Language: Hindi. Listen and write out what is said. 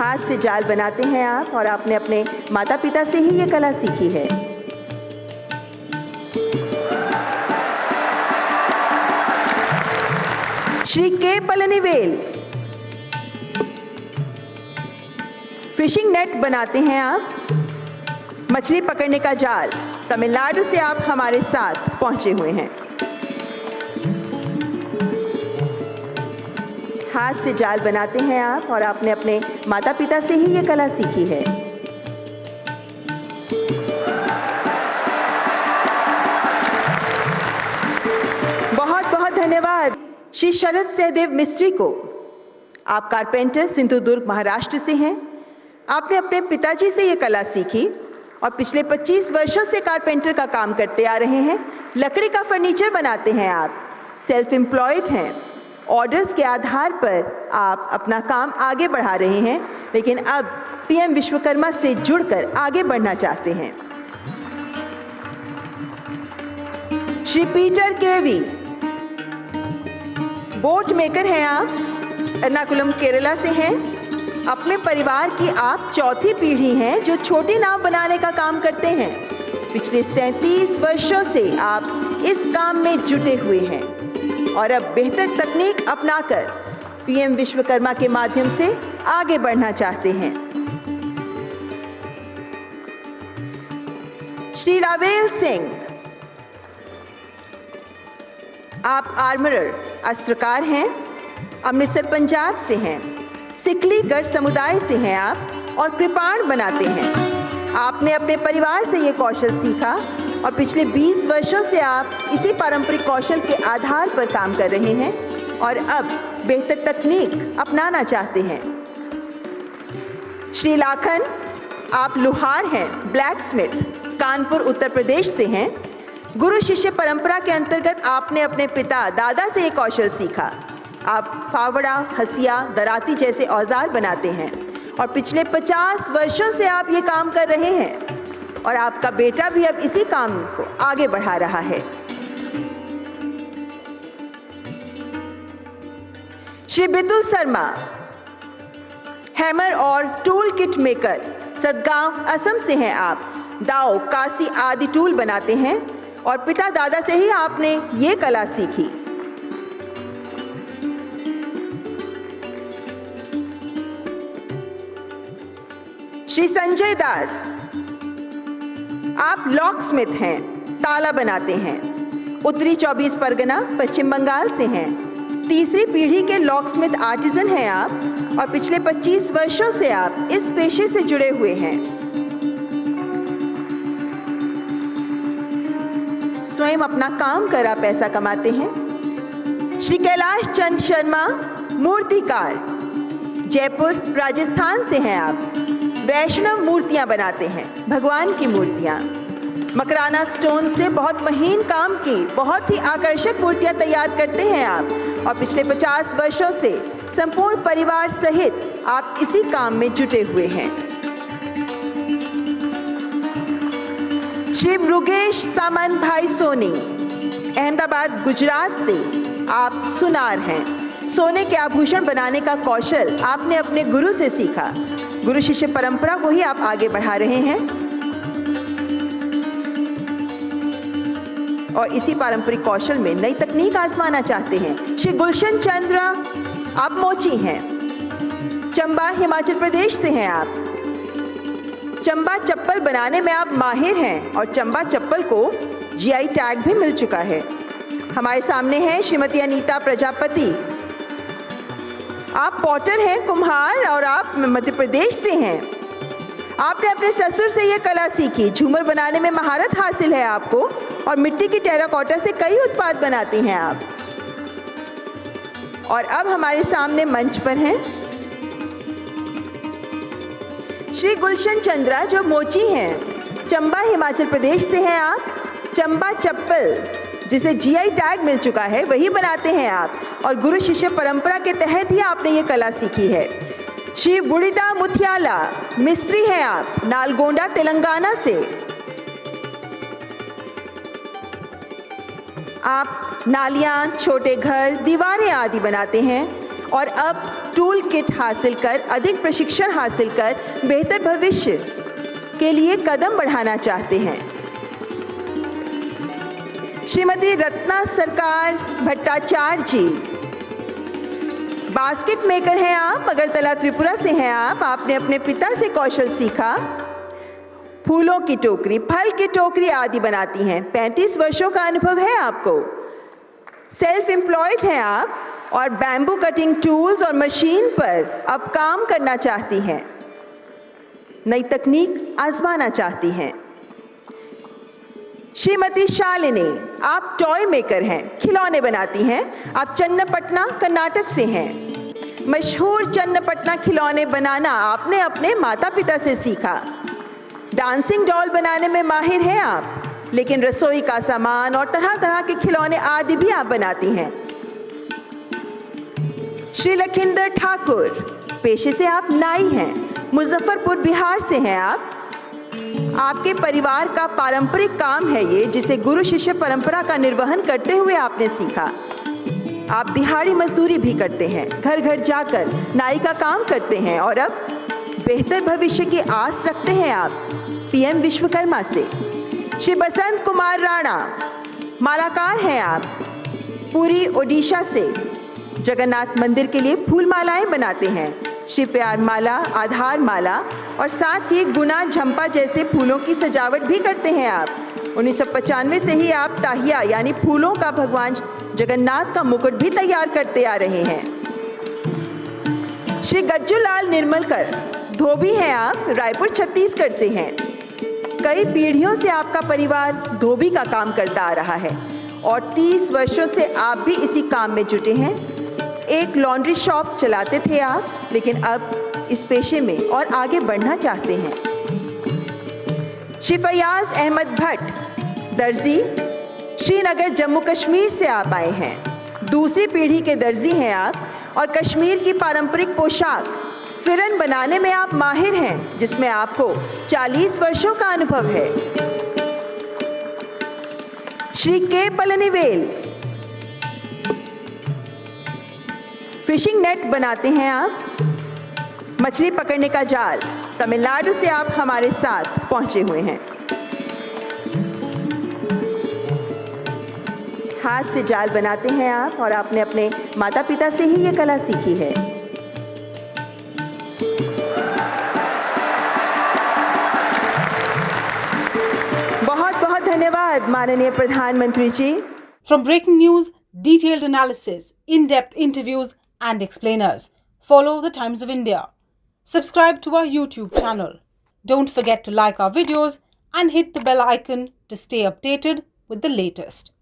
हाथ से जाल बनाते हैं आप और आपने अपने माता पिता से ही ये कला सीखी है। श्री के पलनीवेल, फिशिंग नेट बनाते हैं आप, मछली पकड़ने का जाल, तमिलनाडु से आप हमारे साथ पहुंचे हुए हैं। हाथ से जाल बनाते हैं आप और आपने अपने माता पिता से ही ये कला सीखी है। बहुत बहुत धन्यवाद श्री शरद सहदेव मिस्त्री को। आप कारपेंटर सिंधुदुर्ग महाराष्ट्र से हैं। आपने अपने पिताजी से ये कला सीखी और पिछले 25 वर्षों से कारपेंटर का काम करते आ रहे हैं। लकड़ी का फर्नीचर बनाते हैं आप, सेल्फ एम्प्लॉयड हैं। ऑर्डर्स के आधार पर आप अपना काम आगे बढ़ा रहे हैं, लेकिन अब पीएम विश्वकर्मा से जुड़कर आगे बढ़ना चाहते हैं। श्री पीटर केवी, बोट मेकर हैं आप, एर्नाकुलम केरला से हैं। अपने परिवार की आप चौथी पीढ़ी हैं जो छोटी नाव बनाने का काम करते हैं। पिछले 37 वर्षों से आप इस काम में जुटे हुए हैं और अब बेहतर तकनीक अपनाकर पीएम विश्वकर्मा के माध्यम से आगे बढ़ना चाहते हैं। श्री रावेल सिंह, आप आर्मरर, अस्त्रकार हैं, अमृतसर पंजाब से हैं। सिकली गढ़ समुदाय से हैं आप और कृपाण बनाते हैं। आपने अपने परिवार से ये कौशल सीखा और पिछले 20 वर्षों से आप इसी पारंपरिक कौशल के आधार पर काम कर रहे हैं और अब बेहतर तकनीक अपनाना चाहते हैं। श्री लाखन, आप लोहार हैं, ब्लैक स्मिथ, कानपुर उत्तर प्रदेश से हैं। गुरु शिष्य परंपरा के अंतर्गत आपने अपने पिता दादा से ये कौशल सीखा। आप फावड़ा, हसिया, दराती जैसे औजार बनाते हैं और पिछले 50 वर्षों से आप ये काम कर रहे हैं और आपका बेटा भी अब इसी काम को आगे बढ़ा रहा है। श्री बितुल शर्मा, हैमर और टूल किट मेकर, सदगांव असम से हैं आप। दाव, कासी आदि टूल बनाते हैं और पिता दादा से ही आपने ये कला सीखी। श्री संजय दास, आप लॉक स्मिथ हैं, ताला बनाते हैं। उत्तरी 24 परगना, पश्चिम बंगाल से हैं। तीसरी पीढ़ी के लॉक स्मिथ आर्टिजन हैं आप और पिछले 25 वर्षों से आप इस पेशे से जुड़े हुए हैं। स्वयं अपना काम कर आप पैसा कमाते हैं। श्री कैलाश चंद शर्मा, मूर्तिकार, जयपुर राजस्थान से हैं आप। वैष्णव मूर्तियां बनाते हैं, भगवान की मूर्तियां। मकराना स्टोन से बहुत महीन काम की बहुत ही आकर्षक मूर्तियां तैयार करते हैं आप और पिछले 50 वर्षों से संपूर्ण परिवार सहित आप इसी काम में जुटे हुए हैं। श्री मृगेश सामंत भाई सोनी, अहमदाबाद गुजरात से आप सुनार हैं। सोने के आभूषण बनाने का कौशल आपने अपने गुरु से सीखा। गुरु शिष्य परंपरा को ही आप आगे बढ़ा रहे हैं और इसी पारंपरिक कौशल में नई तकनीक आजमाना चाहते हैं। श्री गुलशन चंद्र, आप मोची हैं, चंबा हिमाचल प्रदेश से हैं आप। चंबा चप्पल बनाने में आप माहिर हैं और चंबा चप्पल को जीआई टैग भी मिल चुका है। हमारे सामने हैं श्रीमती अनीता प्रजापति, आप पॉटर हैं, कुम्हार और आप मध्य प्रदेश से हैं। आपने अपने ससुर से ये कला सीखी। झूमर बनाने में महारत हासिल है आपको और मिट्टी की टेराकोटा से कई उत्पाद बनाती हैं आप। और अब हमारे सामने मंच पर हैं श्री गुलशन चंद्रा, जो मोची हैं, चंबा हिमाचल प्रदेश से हैं आप। चंबा चप्पल जिसे जीआई टैग मिल चुका है वही बनाते हैं आप और गुरु शिष्य परंपरा के तहत ही आपने ये कला सीखी है। श्री बुड़िदा मुथियाला, मिस्त्री हैं आप, नालगोंडा तेलंगाना से। आप नालियां, छोटे घर, दीवारें आदि बनाते हैं और अब टूल किट हासिल कर, अधिक प्रशिक्षण हासिल कर बेहतर भविष्य के लिए कदम बढ़ाना चाहते हैं। श्रीमती रत्ना सरकार भट्टाचार्य जी, बास्केट मेकर हैं आप, अगरतला त्रिपुरा से हैं आप। आपने अपने पिता से कौशल सीखा। फूलों की टोकरी, फल की टोकरी आदि बनाती हैं। 35 वर्षों का अनुभव है आपको। सेल्फ एम्प्लॉयड हैं आप और बैम्बू कटिंग टूल्स और मशीन पर अब काम करना चाहती हैं, नई तकनीक आजमाना चाहती हैं। श्रीमती शालिनी, आप टॉय मेकर हैं, खिलौने बनाती हैं। आप चन्नपटना कर्नाटक से हैं। मशहूर चन्नपटना खिलौने बनाना आपने अपने माता पिता से सीखा। डांसिंग डॉल बनाने में माहिर हैं आप, लेकिन रसोई का सामान और तरह तरह के खिलौने आदि भी आप बनाती हैं। श्री लखिंदर ठाकुर, पेशे से आप नाई हैं, मुजफ्फरपुर बिहार से हैं आप। आपके परिवार का पारंपरिक काम है ये, जिसे गुरु शिष्य परंपरा का निर्वहन करते हुए आपने सीखा। आप दिहाड़ी मजदूरी भी करते हैं, घर घर जाकर नाई का काम करते हैं और अब बेहतर भविष्य की आस रखते हैं आप पीएम विश्वकर्मा से। श्री बसंत कुमार राणा, मालाकार हैं आप, पुरी ओडिशा से। जगन्नाथ मंदिर के लिए फूल मालाएं बनाते हैं। श्री प्यार माला, आधार माला और साथ ही गुना, झंपा जैसे फूलों की सजावट भी करते हैं आप। 1995 से ही आप ताहिया यानी फूलों का भगवान जगन्नाथ का मुकुट भी तैयार करते आ रहे हैं। श्री गज्जूलाल निर्मलकर, धोबी हैं आप, रायपुर छत्तीसगढ़ से हैं। कई पीढ़ियों से आपका परिवार धोबी का काम करता आ रहा है और 30 वर्षों से आप भी इसी काम में जुटे हैं। एक लॉन्ड्री शॉप चलाते थे आप, लेकिन अब इस पेशे में और आगे बढ़ना चाहते हैं। श्री फयाज अहमद भट्ट, दर्जी, श्रीनगर जम्मू कश्मीर से आप आए हैं। दूसरी पीढ़ी के दर्जी हैं आप और कश्मीर की पारंपरिक पोशाक फिरन बनाने में आप माहिर हैं, जिसमें आपको 40 वर्षों का अनुभव है। श्री के पलनीवेल, फिशिंग नेट बनाते हैं आप, मछली पकड़ने का जाल। तमिलनाडु से आप हमारे साथ पहुंचे हुए हैं। हाथ से जाल बनाते हैं आप और आपने अपने माता पिता से ही ये कला सीखी है। बहुत बहुत धन्यवाद माननीय प्रधानमंत्री जी। From breaking news, detailed analysis, in-depth interviews and explainers, follow the Times of India. Subscribe to our YouTube channel. Don't forget to like our videos and hit the bell icon to stay updated with the latest.